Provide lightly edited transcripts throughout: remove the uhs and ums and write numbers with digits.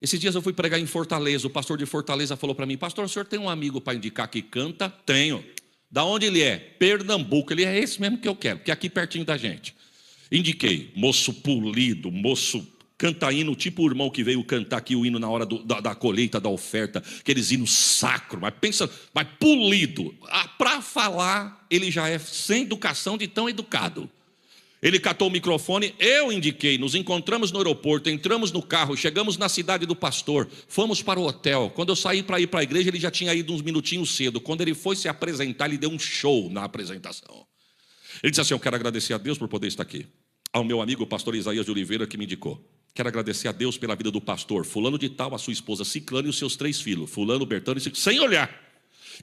Esses dias eu fui pregar em Fortaleza. O pastor de Fortaleza falou para mim: pastor, o senhor tem um amigo para indicar que canta? Tenho. Da onde ele é? Pernambuco. Ele é esse mesmo que eu quero, porque é aqui pertinho da gente. Indiquei. Moço polido, moço canta hino, tipo o irmão que veio cantar aqui o hino na hora da colheita, da oferta, aqueles hinos sacros, mas pensa, mas polido. Para falar, ele já é sem educação de tão educado. Ele catou o microfone, eu indiquei, nos encontramos no aeroporto, entramos no carro, chegamos na cidade do pastor, fomos para o hotel. Quando eu saí para ir para a igreja, ele já tinha ido uns minutinhos cedo. Quando ele foi se apresentar, ele deu um show na apresentação. Ele disse assim: eu quero agradecer a Deus por poder estar aqui. Ao meu amigo, o pastor Isaías de Oliveira, que me indicou. Quero agradecer a Deus pela vida do pastor fulano de tal, a sua esposa Ciclano e os seus 3 filhos, fulano, Bertano e Ciclano, sem olhar.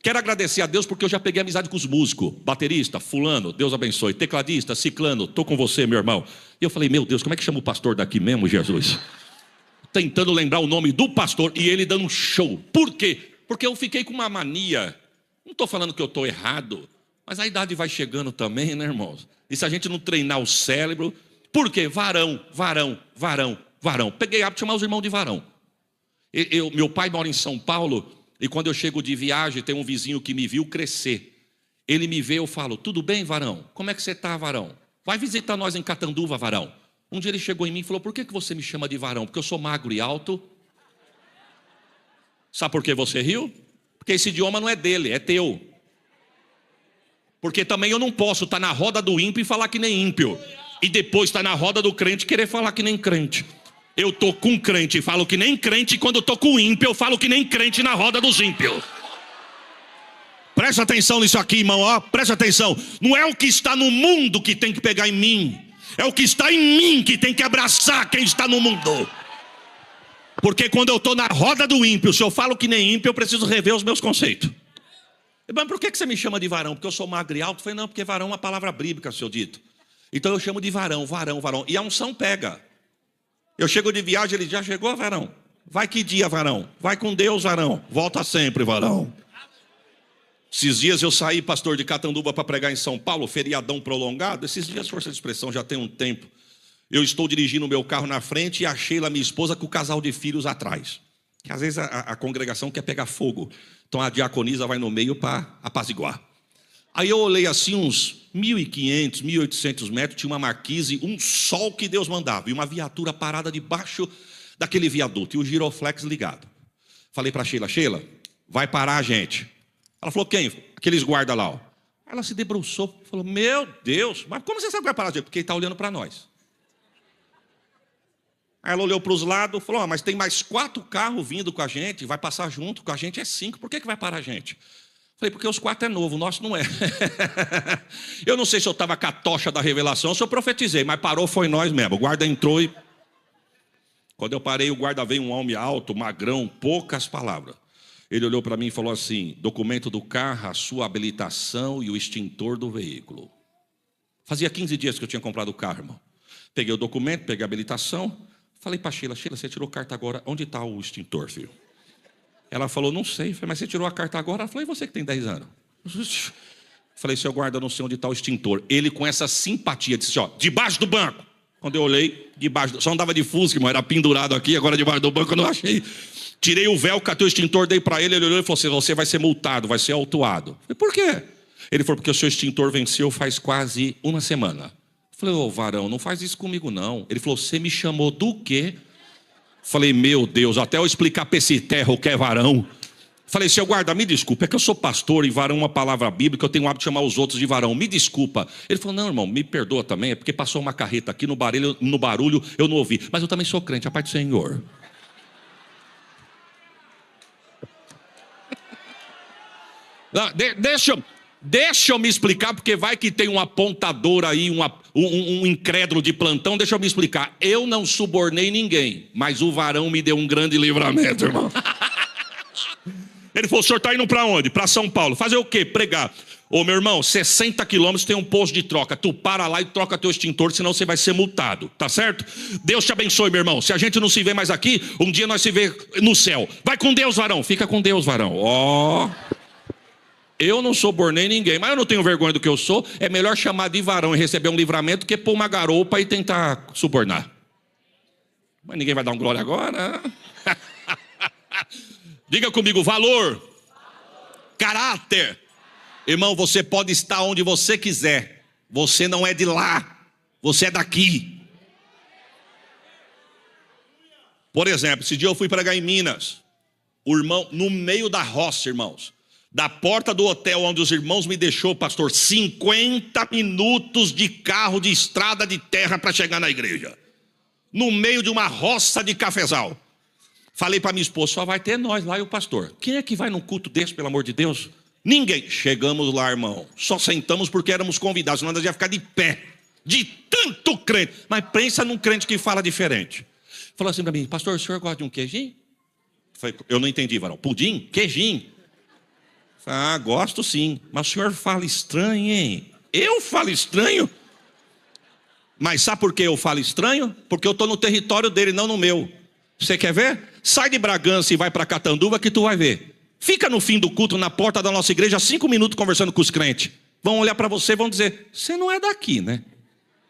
Quero agradecer a Deus porque eu já peguei amizade com os músicos. Baterista, fulano, Deus abençoe. Tecladista, Ciclano, estou com você, meu irmão. E eu falei: meu Deus, como é que chama o pastor daqui mesmo, Jesus? Tentando lembrar o nome do pastor e ele dando um show. Por quê? Porque eu fiquei com uma mania. Não estou falando que eu estou errado, mas a idade vai chegando também, né, irmãos? E se a gente não treinar o cérebro... Por quê? Varão. Peguei hábito de chamar os irmãos de varão. Meu pai mora em São Paulo, e quando eu chego de viagem, tem um vizinho que me viu crescer. Ele me vê, eu falo: tudo bem, varão? Como é que você está, varão? Vai visitar nós em Catanduva, varão. Um dia ele chegou em mim e falou: por que você me chama de varão? Porque eu sou magro e alto. Sabe por que você riu? Porque esse idioma não é dele, é teu. Porque também eu não posso estar na roda do ímpio e falar que nem ímpio, e depois estar na roda do crente e querer falar que nem crente. Eu estou com crente e falo que nem crente, e quando eu estou com ímpio eu falo que nem crente na roda dos ímpios. Presta atenção nisso aqui, irmão, ó, presta atenção. Não é o que está no mundo que tem que pegar em mim, é o que está em mim que tem que abraçar quem está no mundo. Porque quando eu estou na roda do ímpio, se eu falo que nem ímpio, eu preciso rever os meus conceitos. Mas por que você me chama de varão? Porque eu sou magro e alto? Eu falei: não, porque varão é uma palavra bíblica, seu dito. Então eu chamo de varão. E a unção pega. Eu chego de viagem, ele: já chegou, varão? Vai que dia, varão? Vai com Deus, varão. Volta sempre, varão. Esses dias eu saí, pastor, de Catanduva para pregar em São Paulo, feriadão prolongado. Esses dias, força de expressão, já tem um tempo. Eu estou dirigindo o meu carro na frente e a Sheila, minha esposa, com o casal de filhos atrás. Que às vezes a congregação quer pegar fogo. Então a diaconisa vai no meio para apaziguar. Aí eu olhei assim, uns 1.500, 1.800 metros, tinha uma marquise, um sol que Deus mandava, e uma viatura parada debaixo daquele viaduto, e o giroflex ligado. Falei para Sheila: Sheila, vai parar a gente. Ela falou: quem? Aqueles guarda lá, ó. Ela se debruçou, falou: meu Deus, mas como você sabe que vai parar a gente? Porque ele está olhando para nós. Aí ela olhou para os lados, falou: mas tem mais 4 carros vindo com a gente, vai passar junto com a gente, é 5, por que vai parar a gente? Falei: porque os 4 é novo, o nosso não é. Eu não sei se eu estava com a tocha da revelação, se eu profetizei, mas parou, foi nós mesmo. O guarda entrou e... Quando eu parei, o guarda veio, um homem alto, magrão, poucas palavras. Ele olhou para mim e falou assim: documento do carro, a sua habilitação e o extintor do veículo. Fazia 15 dias que eu tinha comprado o carro, irmão. Peguei o documento, peguei a habilitação. Falei para Sheila: Sheila, você tirou carta agora, onde está o extintor, filho? Ela falou: não sei. Falei: mas você tirou a carta agora? Ela falou: e você que tem 10 anos? Falei: seu guarda, eu não sei onde está o extintor. Ele, com essa simpatia, disse: ó, debaixo do banco. Quando eu olhei, só andava de Fusca, irmão, era pendurado aqui, agora debaixo do banco eu não achei. Tirei o véu, catei o extintor, dei para ele, ele olhou e falou assim: você vai ser multado, vai ser autuado. Falei: por quê? Ele falou: porque o seu extintor venceu faz quase uma semana. Falei: ô varão, não faz isso comigo não. Ele falou: você me chamou do quê? Falei: meu Deus, até eu explicar para esse terra o que é varão. Falei: seu guarda, me desculpa, é que eu sou pastor e varão é uma palavra bíblica, eu tenho o hábito de chamar os outros de varão, me desculpa. Ele falou: não, irmão, me perdoa também, é porque passou uma carreta aqui no barulho eu não ouvi, mas eu também sou crente, a paz do Senhor. Deixa eu me explicar, porque vai que tem um apontador aí, um incrédulo de plantão. Deixa eu me explicar. Eu não subornei ninguém, mas o varão me deu um grande livramento, irmão. Ele falou: o senhor está indo para onde? Para São Paulo. Fazer o quê? Pregar. Ô meu irmão, 60 quilômetros tem um posto de troca. Tu para lá e troca teu extintor, senão você vai ser multado, tá certo? Deus te abençoe, meu irmão. Se a gente não se vê mais aqui, um dia nós se vê no céu. Vai com Deus, varão. Fica com Deus, varão. Ó... Eu não subornei ninguém, mas eu não tenho vergonha do que eu sou. É melhor chamar de varão e receber um livramento que pôr uma garopa e tentar subornar. Mas ninguém vai dar um glória agora. Diga comigo, valor. Caráter. Irmão, você pode estar onde você quiser. Você não é de lá. Você é daqui. Por exemplo, esse dia eu fui pregar em Minas. O irmão, no meio da roça, irmãos. Da porta do hotel onde os irmãos me deixou, pastor, 50 minutos de carro de estrada de terra para chegar na igreja. No meio de uma roça de cafezal. Falei para minha esposa, só vai ter nós lá e o pastor. Quem é que vai num culto desse, pelo amor de Deus? Ninguém. Chegamos lá, irmão. Só sentamos porque éramos convidados, senão nós ia ficar de pé. De tanto crente. Mas pensa num crente que fala diferente. Falou assim para mim, pastor, o senhor gosta de um queijinho? Falei, eu não entendi, varão. Pudim? Queijinho? Falei, gosto sim. Mas o senhor fala estranho, hein? Eu falo estranho? Mas sabe por que eu falo estranho? Porque eu estou no território dele, não no meu. Você quer ver? Sai de Bragança e vai para Catanduva que tu vai ver. Fica no fim do culto, na porta da nossa igreja, 5 minutos conversando com os crentes. Vão olhar para você e vão dizer, você não é daqui, né?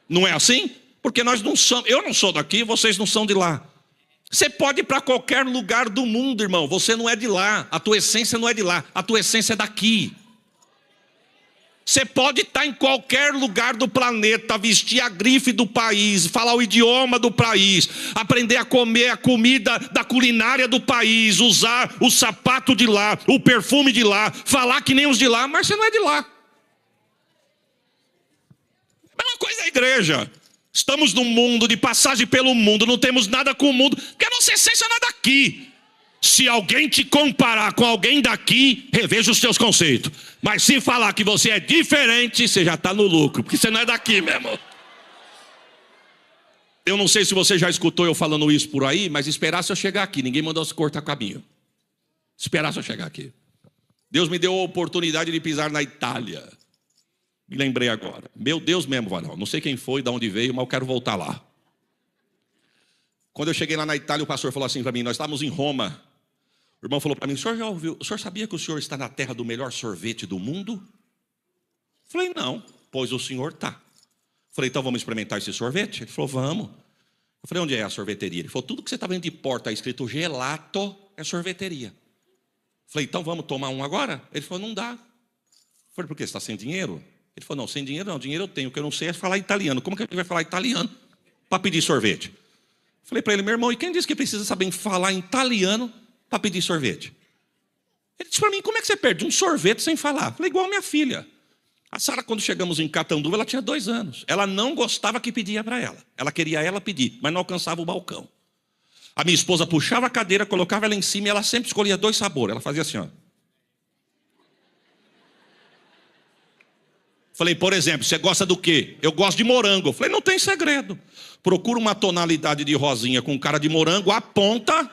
Não é assim? Porque nós não somos, eu não sou daqui, vocês não são de lá. Você pode ir para qualquer lugar do mundo, irmão. Você não é de lá, a tua essência não é de lá, a tua essência é daqui. Você pode estar em qualquer lugar do planeta, vestir a grife do país, falar o idioma do país, aprender a comer a comida da culinária do país, usar o sapato de lá, o perfume de lá, falar que nem os de lá, mas você não é de lá. A mesma coisa é a igreja. Estamos num mundo de passagem pelo mundo, não temos nada com o mundo, porque a nossa essência não é daqui. Se alguém te comparar com alguém daqui, reveja os seus conceitos. Mas se falar que você é diferente, você já está no lucro, porque você não é daqui mesmo. Eu não sei se você já escutou eu falando isso por aí, mas esperasse eu chegar aqui, ninguém mandou se cortar caminho. Esperasse eu chegar aqui. Deus me deu a oportunidade de pisar na Itália. Me lembrei agora. Meu Deus mesmo, varão. Não sei quem foi, de onde veio, mas eu quero voltar lá. Quando eu cheguei lá na Itália, o pastor falou assim para mim, nós estávamos em Roma. O irmão falou para mim, o senhor já ouviu? O senhor sabia que o senhor está na terra do melhor sorvete do mundo? Falei, não, pois o senhor está. Falei, então vamos experimentar esse sorvete? Ele falou, vamos. Eu falei, onde é a sorveteria? Ele falou, tudo que você está vendo de porta escrito gelato é sorveteria. Falei, então vamos tomar um agora? Ele falou, não dá. Falei, por quê? Você está sem dinheiro? Ele falou, não, sem dinheiro não, dinheiro eu tenho, o que eu não sei é falar italiano. Como que ele vai falar italiano para pedir sorvete? Falei para ele, meu irmão, e quem disse que precisa saber falar em italiano para pedir sorvete? Ele disse para mim, como é que você perde um sorvete sem falar? Falei, igual a minha filha. A Sara, quando chegamos em Catanduva, ela tinha 2 anos. Ela não gostava que pedia para ela. Ela queria ela pedir, mas não alcançava o balcão. A minha esposa puxava a cadeira, colocava ela em cima e ela sempre escolhia 2 sabores. Ela fazia assim, ó. Falei, por exemplo, você gosta do quê? Eu gosto de morango. Falei, não tem segredo. Procura uma tonalidade de rosinha com cara de morango, aponta.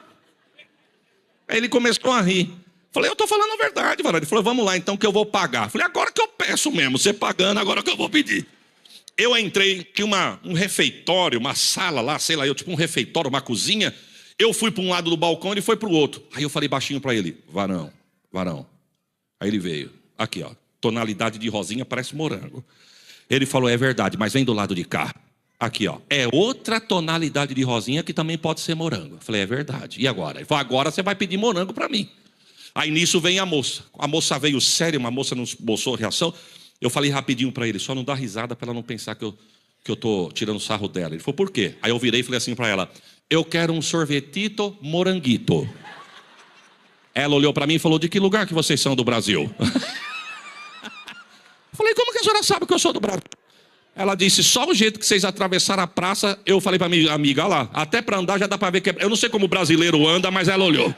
Aí ele começou a rir. Falei, eu estou falando a verdade, varão. Ele falou, vamos lá então que eu vou pagar. Falei, agora que eu peço mesmo, você pagando, agora que eu vou pedir. Eu entrei, tinha um refeitório, uma sala lá, sei lá, tipo um refeitório, uma cozinha. Eu fui para um lado do balcão, ele foi para o outro. Aí eu falei baixinho para ele, varão. Aí ele veio, aqui ó, tonalidade de rosinha parece morango. Ele falou, é verdade, mas vem do lado de cá. Aqui ó, é outra tonalidade de rosinha que também pode ser morango. Eu falei, é verdade, e agora? Ele falou, agora você vai pedir morango para mim. Aí nisso vem a moça veio séria, uma moça não mostrou reação. Eu falei rapidinho para ele, só não dá risada para ela não pensar que eu estou tirando sarro dela. Ele falou, por quê? Aí eu virei e falei assim para ela, eu quero um sorvetito moranguito. Ela olhou para mim e falou, de que lugar que vocês são do Brasil? Falei, como que a senhora sabe que eu sou do Brasil? Ela disse, só o jeito que vocês atravessaram a praça. Eu falei para minha amiga, olha lá, até para andar já dá para ver que eu não sei como o brasileiro anda, mas ela olhou.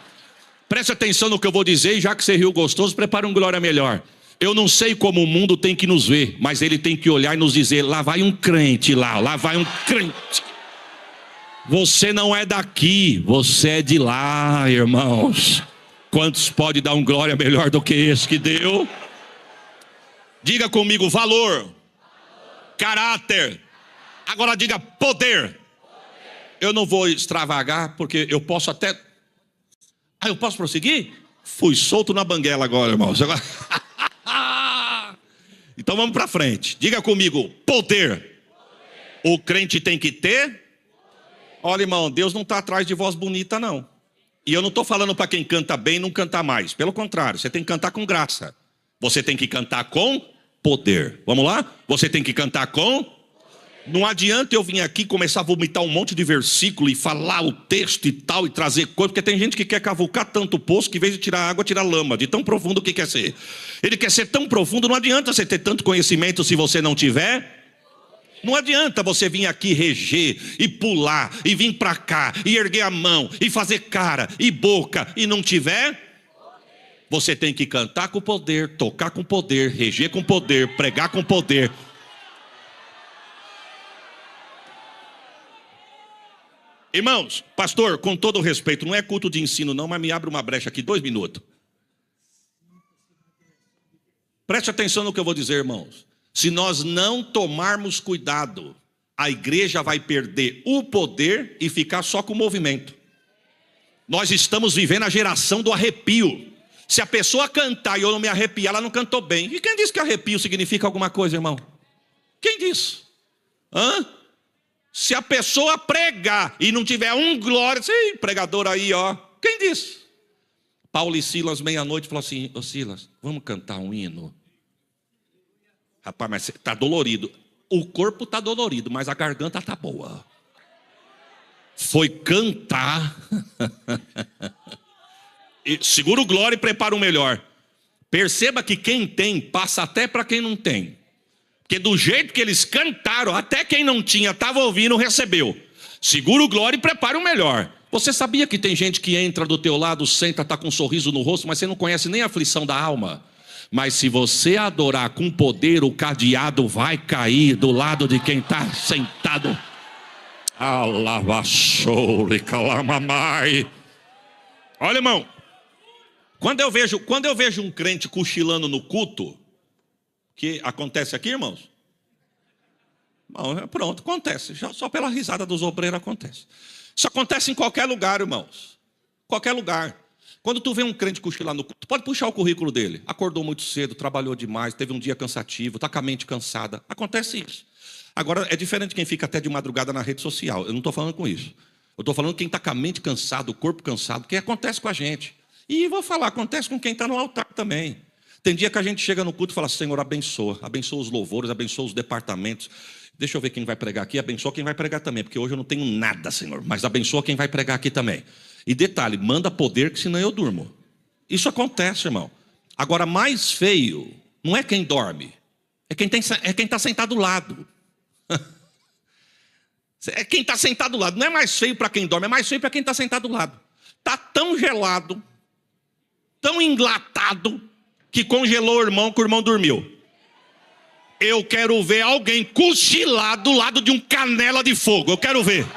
Preste atenção no que eu vou dizer e já que você riu gostoso, prepara um glória melhor. Eu não sei como o mundo tem que nos ver, mas ele tem que olhar e nos dizer, lá vai um crente lá vai um crente. Você não é daqui, você é de lá, irmãos. Quantos pode dar um glória melhor do que esse que deu? Diga comigo, valor, caráter. Agora diga poder. Eu não vou extravagar, porque eu posso até... eu posso prosseguir? Fui solto na banguela agora, irmãos. Então vamos para frente. Diga comigo, poder. O crente tem que ter. Olha, irmão, Deus não está atrás de voz bonita, não. E eu não estou falando para quem canta bem não cantar mais. Pelo contrário, você tem que cantar com graça. Você tem que cantar com poder. Vamos lá? Você tem que cantar com... Não adianta eu vir aqui começar a vomitar um monte de versículo e falar o texto e tal, e trazer coisa, porque tem gente que quer cavucar tanto o poço que em vez de tirar água, tira lama, de tão profundo que quer ser. Ele quer ser tão profundo, não adianta você ter tanto conhecimento se você não tiver. Não adianta você vir aqui reger e pular e vir para cá e erguer a mão e fazer cara e boca e não tiver. Você tem que cantar com poder, tocar com poder, reger com poder, pregar com poder. Irmãos, pastor, com todo o respeito, não é culto de ensino não, mas me abre uma brecha aqui, 2 minutos. Preste atenção no que eu vou dizer, irmãos. Se nós não tomarmos cuidado, a igreja vai perder o poder e ficar só com o movimento. Nós estamos vivendo a geração do arrepio. Se a pessoa cantar e eu não me arrepiar, ela não cantou bem. E quem disse que arrepio significa alguma coisa, irmão? Quem disse? Se a pessoa pregar e não tiver um glória, sim, pregador aí, ó. Quem disse? Paulo e Silas, meia-noite, falou assim: ô Silas, vamos cantar um hino? Rapaz, mas tá dolorido. O corpo tá dolorido, mas a garganta tá boa. Foi cantar. Segura o glória e prepara o melhor. Perceba que quem tem, passa até para quem não tem. Porque do jeito que eles cantaram, até quem não tinha, estava ouvindo, recebeu. Segura o glória e prepara o melhor. Você sabia que tem gente que entra do teu lado, senta, está com um sorriso no rosto, mas você não conhece nem a aflição da alma? Mas se você adorar com poder, o cadeado vai cair do lado de quem está sentado. Alavassore calamamai. Olha, irmão, quando eu vejo um crente cochilando no culto, que acontece aqui, irmãos? Bom, pronto, acontece. Já só pela risada dos obreiros acontece. Isso acontece em qualquer lugar, irmãos. Qualquer lugar. Quando tu vê um crente cochilar no culto, pode puxar o currículo dele. Acordou muito cedo, trabalhou demais, teve um dia cansativo, está com a mente cansada. Acontece isso. Agora, é diferente quem fica até de madrugada na rede social. Eu não estou falando com isso. Eu estou falando quem está com a mente cansada, o corpo cansado, que acontece com a gente. E vou falar, acontece com quem está no altar também. Tem dia que a gente chega no culto e fala: Senhor, abençoa os louvores, abençoa os departamentos. Deixa eu ver quem vai pregar aqui, abençoa quem vai pregar também, porque hoje eu não tenho nada, Senhor, mas abençoa quem vai pregar aqui também. E detalhe, manda poder, que senão eu durmo. Isso acontece, irmão. Agora, mais feio não é quem dorme, é quem está sentado do lado. É quem está sentado do lado. Não é mais feio para quem dorme, é mais feio para quem está sentado do lado. Está tão gelado, tão enlatado, que congelou o irmão, que o irmão dormiu. Eu quero ver alguém cochilar do lado de um canela de fogo. Eu quero ver.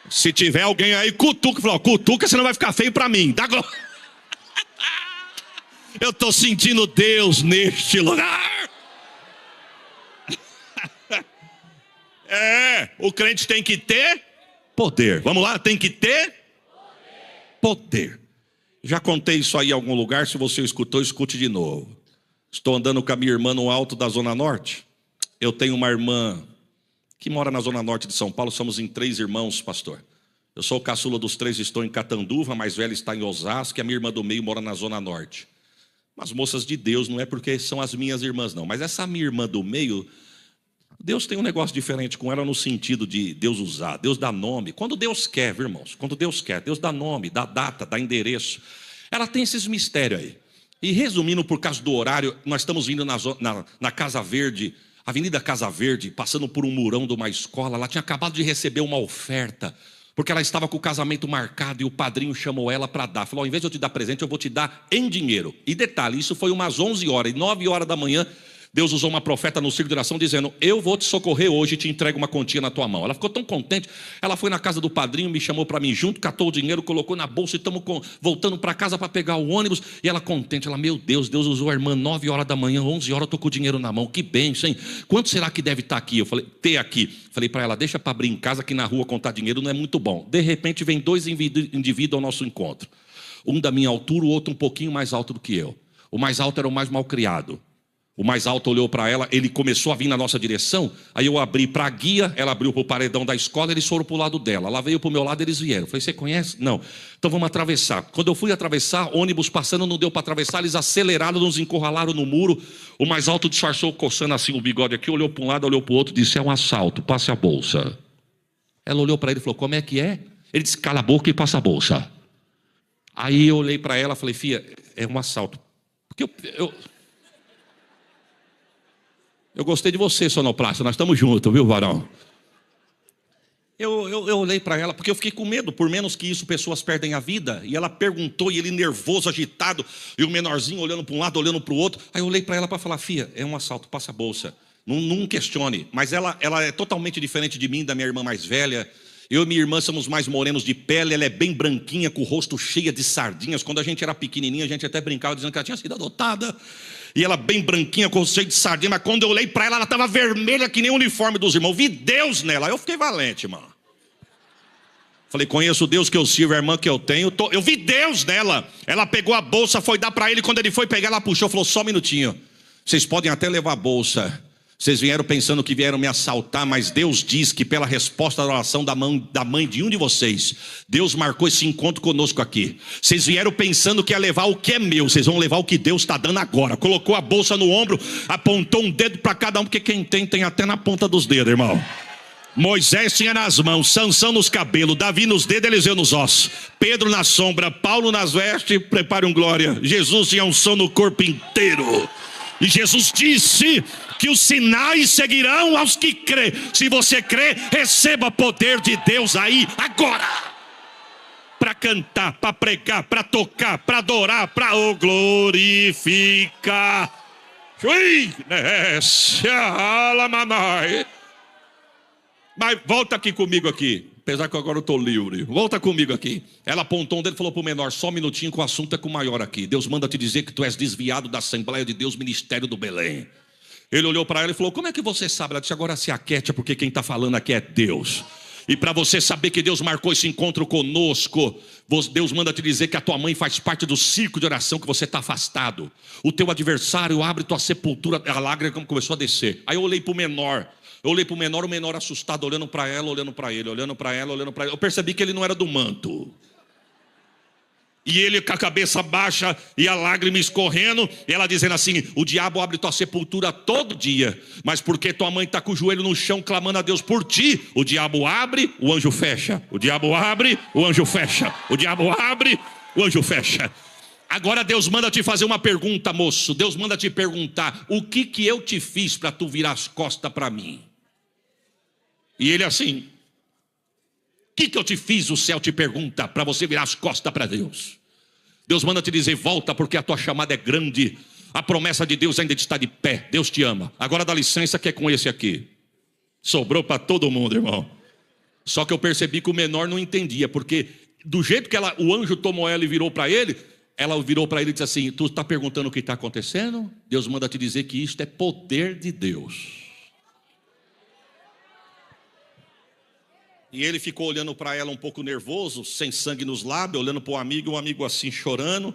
Se tiver alguém aí, cutuca. Fala: cutuca, senão vai ficar feio para mim. Dá glória. Eu estou sentindo Deus neste lugar. O crente tem que ter poder. Vamos lá, tem que ter poder. Já contei isso aí em algum lugar. Se você escutou, escute de novo. Estou andando com a minha irmã no alto da Zona Norte. Eu tenho uma irmã que mora na Zona Norte de São Paulo. Somos em 3 irmãos, pastor. Eu sou o caçula dos 3, estou em Catanduva. A mais velha está em Osasco. E a minha irmã do meio mora na Zona Norte. Mas moças de Deus, não é porque são as minhas irmãs, não. Mas essa minha irmã do meio, Deus tem um negócio diferente com ela no sentido de Deus usar. Deus dá nome. Quando Deus quer, viu, irmãos? Quando Deus quer, Deus dá nome, dá data, dá endereço. Ela tem esses mistérios aí. E resumindo, por causa do horário, nós estamos vindo na Casa Verde, Avenida Casa Verde, passando por um murão de uma escola. Ela tinha acabado de receber uma oferta, porque ela estava com o casamento marcado e o padrinho chamou ela para dar. Falou: ao invés de eu te dar presente, eu vou te dar em dinheiro. E detalhe, isso foi umas 11 horas, e 9 horas da manhã, Deus usou uma profeta no círculo de oração dizendo: eu vou te socorrer hoje e te entrego uma quantia na tua mão. Ela ficou tão contente, ela foi na casa do padrinho, me chamou para mim junto, catou o dinheiro, colocou na bolsa e estamos voltando para casa para pegar o ônibus. E ela contente, ela: meu Deus, Deus usou a irmã 9 horas da manhã, 11 horas eu estou com o dinheiro na mão, que bênção, hein? Quanto será que deve estar aqui? Eu falei: ter aqui. Falei para ela: deixa para abrir em casa, que na rua contar dinheiro não é muito bom. De repente vem 2 indivíduos ao nosso encontro. Um da minha altura, o outro um pouquinho mais alto do que eu. O mais alto era o mais mal criado. O mais alto olhou para ela, ele começou a vir na nossa direção. Aí eu abri para a guia, ela abriu para o paredão da escola, eles foram para o lado dela. Ela veio para o meu lado, eles vieram. Eu falei, você conhece? Não. Então vamos atravessar. Quando eu fui atravessar, ônibus passando, não deu para atravessar, eles aceleraram, nos encurralaram no muro. O mais alto disfarçou, coçando assim o bigode aqui, olhou para um lado, olhou para o outro, disse, é um assalto, passe a bolsa. Ela olhou para ele e falou, como é que é? Ele disse, cala a boca e passa a bolsa. Aí eu olhei para ela e falei, filha, é um assalto. Porque eu gostei de você, sonoplasta, nós estamos juntos, viu, varão? Eu olhei para ela, porque eu fiquei com medo, por menos que isso, pessoas perdem a vida. E ela perguntou, e ele nervoso, agitado, e o menorzinho olhando para um lado, olhando para o outro. Aí eu olhei para ela para falar, filha, é um assalto, passa a bolsa. Não questione, mas ela é totalmente diferente de mim, da minha irmã mais velha. Eu e minha irmã somos mais morenos de pele, ela é bem branquinha, com o rosto cheio de sardinhas. Quando a gente era pequenininha, a gente até brincava dizendo que ela tinha sido adotada. E ela bem branquinha, com o rosto cheio de sardinha. Mas quando eu olhei para ela, ela estava vermelha que nem o uniforme dos irmãos. Eu vi Deus nela, eu fiquei valente, mano. Falei, conheço o Deus que eu sirvo, a irmã que eu tenho. Eu vi Deus nela. Ela pegou a bolsa, foi dar para ele. Quando ele foi pegar, ela puxou, falou, só um minutinho. Vocês podem até levar a bolsa. Vocês vieram pensando que vieram me assaltar, mas Deus diz que pela resposta da oração da mãe de um de vocês, Deus marcou esse encontro conosco aqui. Vocês vieram pensando que ia levar o que é meu, vocês vão levar o que Deus está dando agora. Colocou a bolsa no ombro, apontou um dedo para cada um, porque quem tem até na ponta dos dedos, irmão. Moisés tinha nas mãos, Sansão nos cabelos, Davi nos dedos, Eliseu nos ossos, Pedro na sombra, Paulo nas vestes, prepare um glória. Jesus tinha unção no corpo inteiro. E Jesus disse que os sinais seguirão aos que crê. Se você crê, receba poder de Deus aí, agora. Para cantar, para pregar, para tocar, para adorar, para glorificar. Mas volta aqui comigo aqui. Apesar que agora eu estou livre. Volta comigo aqui. Ela apontou um dedo e falou para o menor, só um minutinho que o assunto é com o maior aqui. Deus manda te dizer que tu és desviado da Assembleia de Deus, Ministério do Belém. Ele olhou para ela e falou, como é que você sabe? Ela disse, agora se aquete, porque quem está falando aqui é Deus. E para você saber que Deus marcou esse encontro conosco, Deus manda te dizer que a tua mãe faz parte do círculo de oração que você está afastado. O teu adversário abre tua sepultura. A lágrima começou a descer. Aí eu olhei para o menor. O menor assustado, olhando para ela, olhando para ele, olhando para ela, olhando para ele. Eu percebi que ele não era do manto. E ele com a cabeça baixa e a lágrima escorrendo, e ela dizendo assim, o diabo abre tua sepultura todo dia, mas porque tua mãe está com o joelho no chão clamando a Deus por ti, o diabo abre, o anjo fecha. O diabo abre, o anjo fecha. O diabo abre, o anjo fecha. Agora Deus manda te fazer uma pergunta, moço. Deus manda te perguntar, o que eu te fiz para tu virar as costas para mim? E ele assim, o que eu te fiz? O céu te pergunta para você virar as costas para Deus. Deus manda te dizer, volta porque a tua chamada é grande. A promessa de Deus ainda está de pé. Deus te ama. Agora dá licença que é com esse aqui. Sobrou para todo mundo, irmão. Só que eu percebi que o menor não entendia, porque do jeito que o anjo tomou ela e virou para ele, ela virou para ele e disse assim, tu está perguntando o que está acontecendo? Deus manda te dizer que isto é poder de Deus. E ele ficou olhando para ela um pouco nervoso, sem sangue nos lábios, olhando para o amigo assim chorando.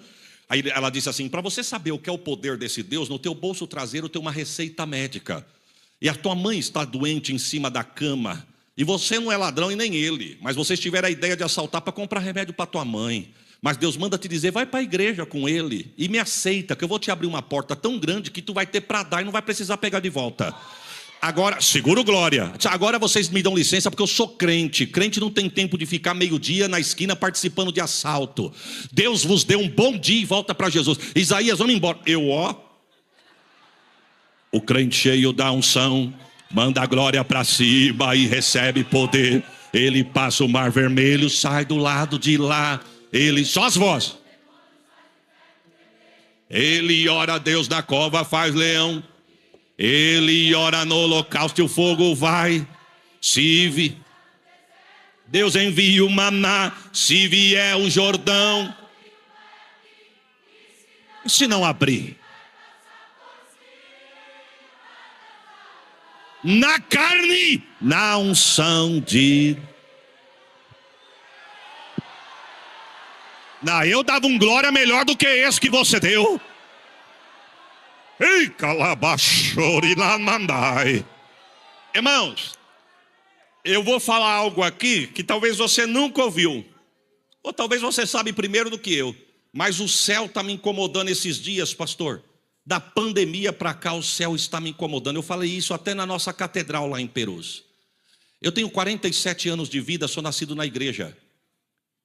Aí ela disse assim, para você saber o que é o poder desse Deus, no teu bolso traseiro tem uma receita médica. E a tua mãe está doente em cima da cama. E você não é ladrão e nem ele, mas vocês tiveram a ideia de assaltar para comprar remédio para tua mãe. Mas Deus manda te dizer, vai para a igreja com ele e me aceita, que eu vou te abrir uma porta tão grande que tu vai ter para dar e não vai precisar pegar de volta. Agora, seguro glória. Agora vocês me dão licença porque eu sou crente. Crente não tem tempo de ficar meio-dia na esquina participando de assalto. Deus vos deu um bom dia e volta para Jesus. Isaías, vamos embora. O crente cheio da unção, manda a glória para cima e recebe poder. Ele passa o mar vermelho, sai do lado de lá. Ele, só as vozes. Ele ora a Deus da cova, faz leão. Ele ora no holocausto e o fogo vai. Deus envia o maná, se vier o Jordão. E se não abrir? Na carne, na unção de... Não, eu dava um glória melhor do que esse que você deu. Ei, calabachori lá mandai. Irmãos, eu vou falar algo aqui que talvez você nunca ouviu. Ou talvez você sabe primeiro do que eu. Mas o céu está me incomodando esses dias, pastor. Da pandemia para cá o céu está me incomodando. Eu falei isso até na nossa catedral lá em Perus. Eu tenho 47 anos de vida, sou nascido na igreja.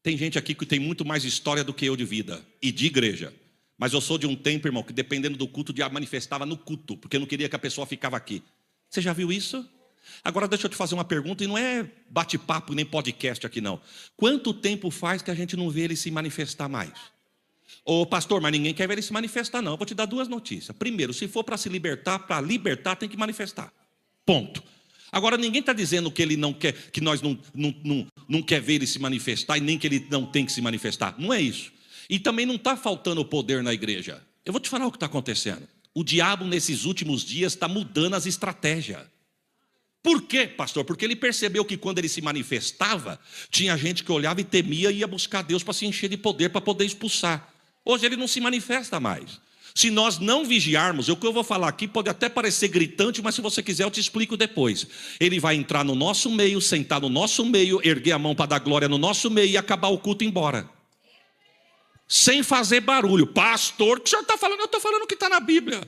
Tem gente aqui que tem muito mais história do que eu de vida e de igreja. Mas eu sou de um tempo, irmão, que dependendo do culto, o diabo manifestava no culto, porque eu não queria que a pessoa ficava aqui. Você já viu isso? Agora deixa eu te fazer uma pergunta, e não é bate-papo nem podcast aqui não. Quanto tempo faz que a gente não vê ele se manifestar mais? Ô pastor, mas ninguém quer ver ele se manifestar não. Eu vou te dar duas notícias. Primeiro, se for para libertar tem que manifestar. Ponto. Agora ninguém está dizendo que ele não quer, que nós não quer ver ele se manifestar e nem que ele não tem que se manifestar. Não é isso. E também não está faltando poder na igreja. Eu vou te falar o que está acontecendo. O diabo nesses últimos dias está mudando as estratégias. Por quê, pastor? Porque ele percebeu que quando ele se manifestava, tinha gente que olhava e temia e ia buscar Deus para se encher de poder, para poder expulsar. Hoje ele não se manifesta mais. Se nós não vigiarmos, o que eu vou falar aqui pode até parecer gritante, mas se você quiser eu te explico depois. Ele vai entrar no nosso meio, sentar no nosso meio, erguer a mão para dar glória no nosso meio e acabar o culto e ir embora. Sem fazer barulho. Pastor, o que o senhor está falando? Eu estou falando o que está na Bíblia.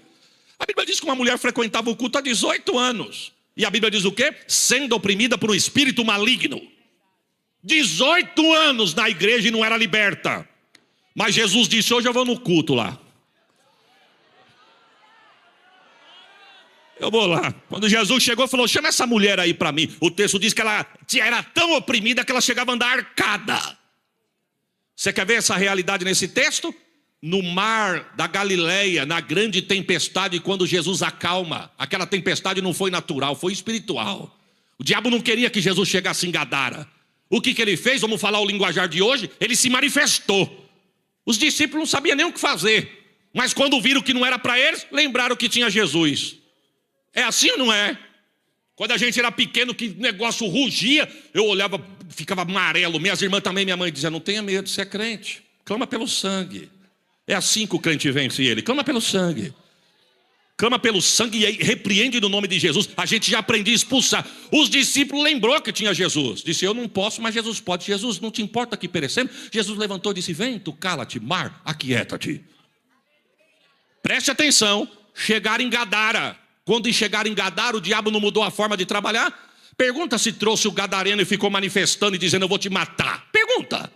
A Bíblia diz que uma mulher frequentava o culto há 18 anos. E a Bíblia diz o quê? Sendo oprimida por um espírito maligno. 18 anos na igreja e não era liberta. Mas Jesus disse, hoje eu vou no culto lá. Eu vou lá. Quando Jesus chegou, falou, chama essa mulher aí para mim. O texto diz que ela era tão oprimida que ela chegava a andar arcada. Você quer ver essa realidade nesse texto? No mar da Galileia, na grande tempestade, quando Jesus acalma, aquela tempestade não foi natural, foi espiritual. O diabo não queria que Jesus chegasse em Gadara. O que ele fez? Vamos falar o linguajar de hoje. Ele se manifestou. Os discípulos não sabiam nem o que fazer. Mas quando viram que não era para eles, lembraram que tinha Jesus. É assim ou não é? Quando a gente era pequeno, que negócio rugia, eu olhava, ficava amarelo. Minhas irmãs também, minha mãe dizia, não tenha medo, você é crente. Clama pelo sangue. É assim que o crente vence ele. Clama pelo sangue. Clama pelo sangue e repreende no nome de Jesus. A gente já aprendia a expulsar. Os discípulos lembrou que tinha Jesus. Disse, eu não posso, mas Jesus pode. Jesus, não te importa que perecemos? Jesus levantou e disse, vento, cala-te, mar, aquieta-te. Preste atenção. Chegaram em Gadara. Quando chegaram em Gadara, o diabo não mudou a forma de trabalhar? Pergunta se trouxe o gadareno e ficou manifestando e dizendo, eu vou te matar. Pergunta.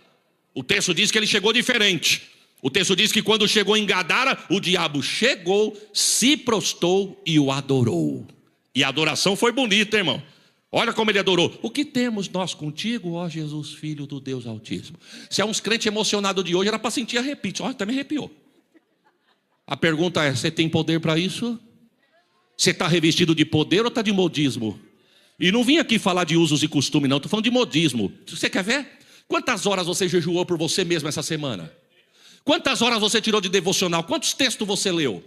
O texto diz que ele chegou diferente. O texto diz que quando chegou em Gadara, o diabo chegou, se prostrou e o adorou. E a adoração foi bonita, irmão. Olha como ele adorou. O que temos nós contigo, ó Jesus, Filho do Deus Altíssimo? Se é uns crentes emocionados de hoje, era para sentir arrepio. Olha, até me arrepiou. A pergunta é, você tem poder para isso? Você está revestido de poder ou está de modismo? E não vim aqui falar de usos e costumes, não. Estou falando de modismo. Você quer ver? Quantas horas você jejuou por você mesmo essa semana? Quantas horas você tirou de devocional? Quantos textos você leu?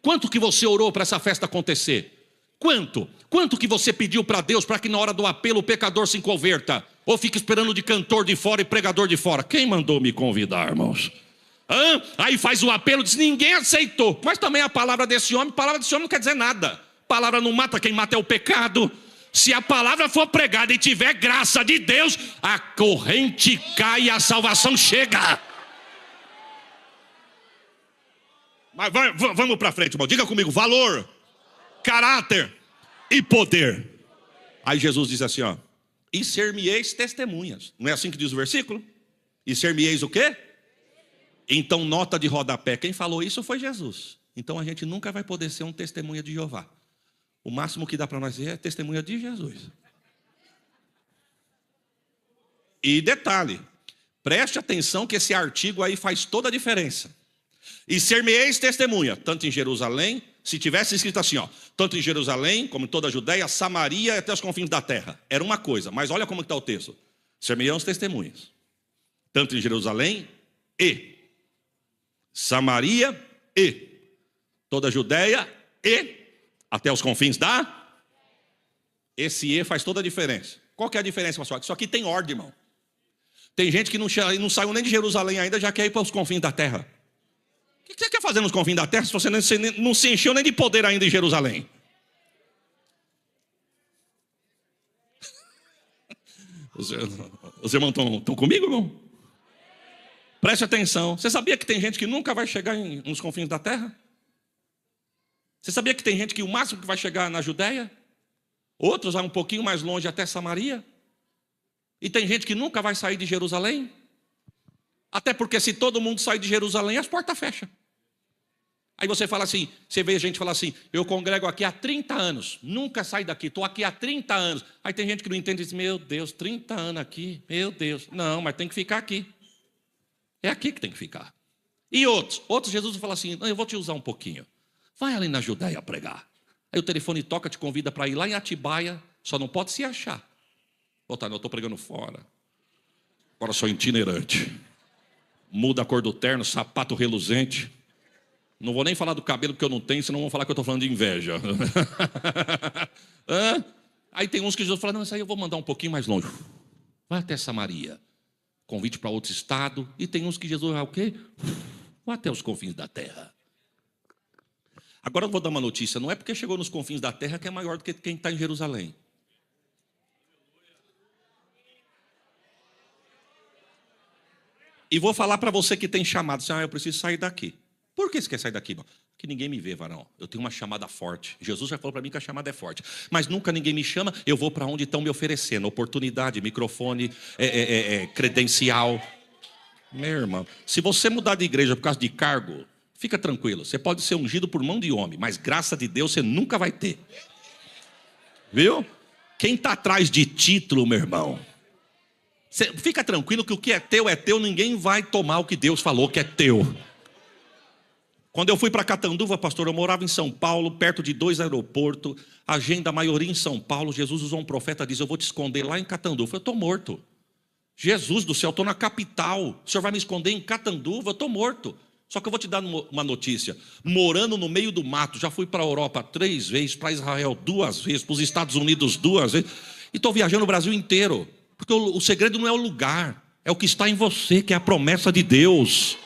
Quanto que você orou para essa festa acontecer? Quanto? Quanto que você pediu para Deus para que na hora do apelo o pecador se converta? Ou fica esperando de cantor de fora e pregador de fora? Quem mandou me convidar, irmãos? Aí faz o apelo, diz, ninguém aceitou. Mas também a palavra desse homem não quer dizer nada. Palavra não mata, quem mata é o pecado. Se a palavra for pregada e tiver graça de Deus, a corrente cai e a salvação chega. Mas vamos para frente, irmão. Diga comigo, valor, caráter e poder. Aí Jesus diz assim, ó, e ser-me-eis testemunhas. Não é assim que diz o versículo? E ser-me-eis o quê? Então nota de rodapé, quem falou isso foi Jesus. Então a gente nunca vai poder ser um testemunha de Jeová. O máximo que dá para nós é testemunha de Jesus. E detalhe, preste atenção que esse artigo aí faz toda a diferença. E ser-me-eis testemunha, tanto em Jerusalém, se tivesse escrito assim, ó, tanto em Jerusalém, como em toda a Judéia, Samaria e até os confins da terra. Era uma coisa, mas olha como está o texto. Ser-me-eis testemunhas, tanto em Jerusalém e Samaria e toda a Judéia e até os confins da... Esse e faz toda a diferença. Qual que é a diferença, pastor? Isso aqui tem ordem, irmão. Tem gente que não saiu nem de Jerusalém ainda, já quer ir para os confins da terra. O que você quer fazer nos confins da terra se você não se encheu nem de poder ainda em Jerusalém? Os irmãos estão comigo, irmão? Preste atenção. Você sabia que tem gente que nunca vai chegar nos confins da terra? Você sabia que tem gente que o máximo que vai chegar na Judéia? Outros vai um pouquinho mais longe até Samaria? E tem gente que nunca vai sair de Jerusalém? Até porque se todo mundo sair de Jerusalém, as portas fecham. Aí você fala assim, você vê gente falar assim, eu congrego aqui há 30 anos, nunca saio daqui, estou aqui há 30 anos. Aí tem gente que não entende e diz, meu Deus, 30 anos aqui, meu Deus. Não, mas tem que ficar aqui. É aqui que tem que ficar. E outros Jesus fala assim, eu vou te usar um pouquinho. Vai ali na Judéia pregar. Aí o telefone toca, te convida para ir lá em Atibaia, só não pode se achar. Eu estou pregando fora. Agora sou itinerante. Muda a cor do terno, sapato reluzente. Não vou nem falar do cabelo que eu não tenho, senão vão falar que eu estou falando de inveja. Aí tem uns que Jesus fala, não, isso aí eu vou mandar um pouquinho mais longe. Vai até Samaria. Convite para outro estado. E tem uns que Jesus vai o quê? Vai até os confins da terra. Agora eu vou dar uma notícia. Não é porque chegou nos confins da terra que é maior do que quem está em Jerusalém. E vou falar para você que tem chamado. Assim, eu preciso sair daqui. Por que você quer sair daqui, irmão? Porque ninguém me vê, varão. Eu tenho uma chamada forte. Jesus já falou para mim que a chamada é forte. Mas nunca ninguém me chama, eu vou para onde estão me oferecendo. Oportunidade, microfone, credencial. Meu irmão, se você mudar de igreja por causa de cargo, fica tranquilo. Você pode ser ungido por mão de homem, mas graça de Deus você nunca vai ter. Viu? Quem está atrás de título, meu irmão, fica tranquilo que o que é teu, ninguém vai tomar o que Deus falou que é teu. Quando eu fui para Catanduva, pastor, eu morava em São Paulo, perto de 2 aeroportos, agenda a maioria em São Paulo. Jesus usou um profeta e disse, eu vou te esconder lá em Catanduva. Eu estou morto. Jesus do céu, estou na capital. O senhor vai me esconder em Catanduva? Eu estou morto. Só que eu vou te dar uma notícia. Morando no meio do mato, já fui para a Europa 3 vezes, para Israel 2 vezes, para os Estados Unidos 2 vezes. E estou viajando o Brasil inteiro. Porque o segredo não é o lugar, é o que está em você, que é a promessa de Deus.